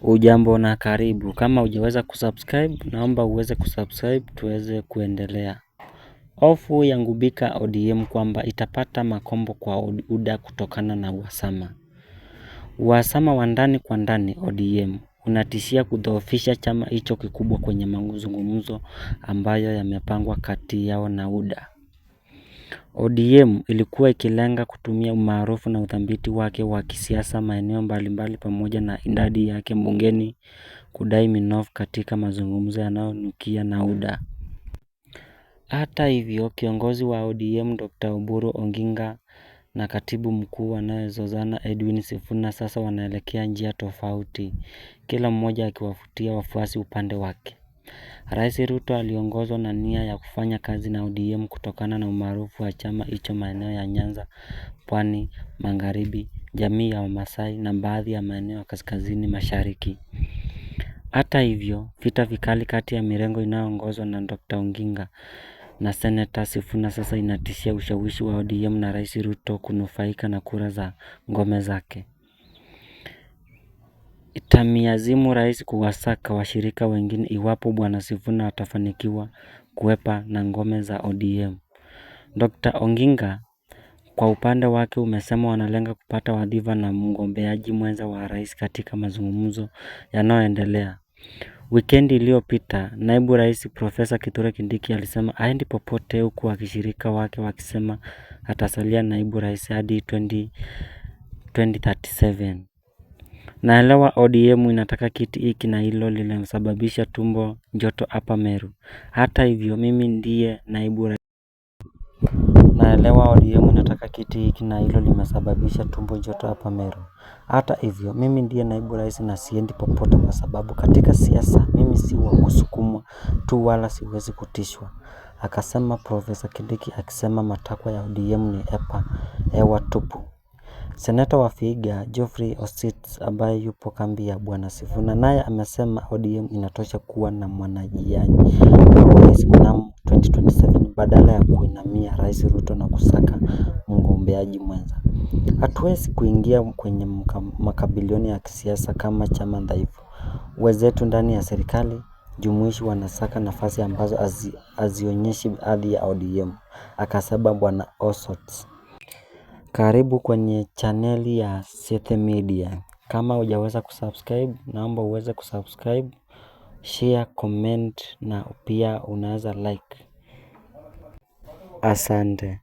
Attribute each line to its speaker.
Speaker 1: Ujambo na karibu. Kama hujaweza kusubscribe, naomba uweze kusubscribe tuweze kuendelea. Hofu yangubika ODM kwamba itapata makombo kwa UDA kutokana na uhasama. Uhasama wa ndani kwa ndani ODM unatishia kudhoofisha chama hicho kikubwa kwenye mazungumzo ambayo yamepangwa kati yao na UDA. ODM ilikuwa ikilenga kutumia umaarufu na uthabiti wake wa kisiasa maeneo mbalimbali pamoja na idadi yake bungeni kudai minofu katika mazungumzo yanayonukia na UDA. Hata hivyo kiongozi wa ODM Dr. Oburu Oginga na katibu mkuu wanayezozana Edwin Sifuna sasa wanaelekea njia tofauti, kila mmoja akiwavutia wafuasi upande wake. Rais Ruto aliongozwa na nia ya kufanya kazi na ODM kutokana na umaarufu wa chama hicho maeneo ya Nyanza, Pwani, Magharibi, jamii ya Wamasai na baadhi ya maeneo ya kaskazini mashariki. Hata hivyo, vita vikali kati ya mirengo inayoongozwa na Dr. Oginga na Senator Sifuna sasa inatishia ushawishi wa ODM na Rais Ruto kunufaika na kura za ngome zake. Itamiazimu rais kuwasaka washirika wengine iwapo bwana Sifuna atafanikiwa kuhepa na ngome za ODM. Dr. Oginga kwa upande wake umesema wanalenga kupata wadhifa na mgombeaji mwenza wa rais katika mazungumzo yanayoendelea. Wikendi iliyopita, naibu rais Profesa Kithure Kindiki alisema haendi popote huku washirika wake wakisema atasalia naibu rais hadi 2037. Naelewa ODM inataka kiti hiki na hilo linasababisha tumbo joto hapa Meru. Hata hivyo mimi ndiye naibu rais. Naelewa ODM inataka kiti hiki na hilo limesababisha tumbo joto hapa Meru. Hata hivyo mimi ndiye naibu rais na siendi popote kwa sababu katika siasa mimi si wa kusukumwa tu wala siwezi kutishwa. Akasema Profesa Kindiki akisema matakwa ya ODM ni hewa tupu. Seneta wa Vihiga Geoffrey Osits ambaye yupo kambi ya bwana Sifuna naye amesema ODM inatosha kuwa na mwanajiaji wa urais mnamo 2027 badala ya kuinamia Rais Ruto na kusaka mgombeaji mwenza. Hatuwezi kuingia kwenye makabiliano ya kisiasa kama chama dhaifu. Wenzetu ndani ya serikali jumuishi wanasaka nafasi ambazo hazionyeshi hadhi ya ODM, akasema bwana Osits. Karibu kwenye chaneli ya Seth Media. Kama hujaweza kusubscribe, naomba uweze kusubscribe, share, comment na pia unaweza like. Asante.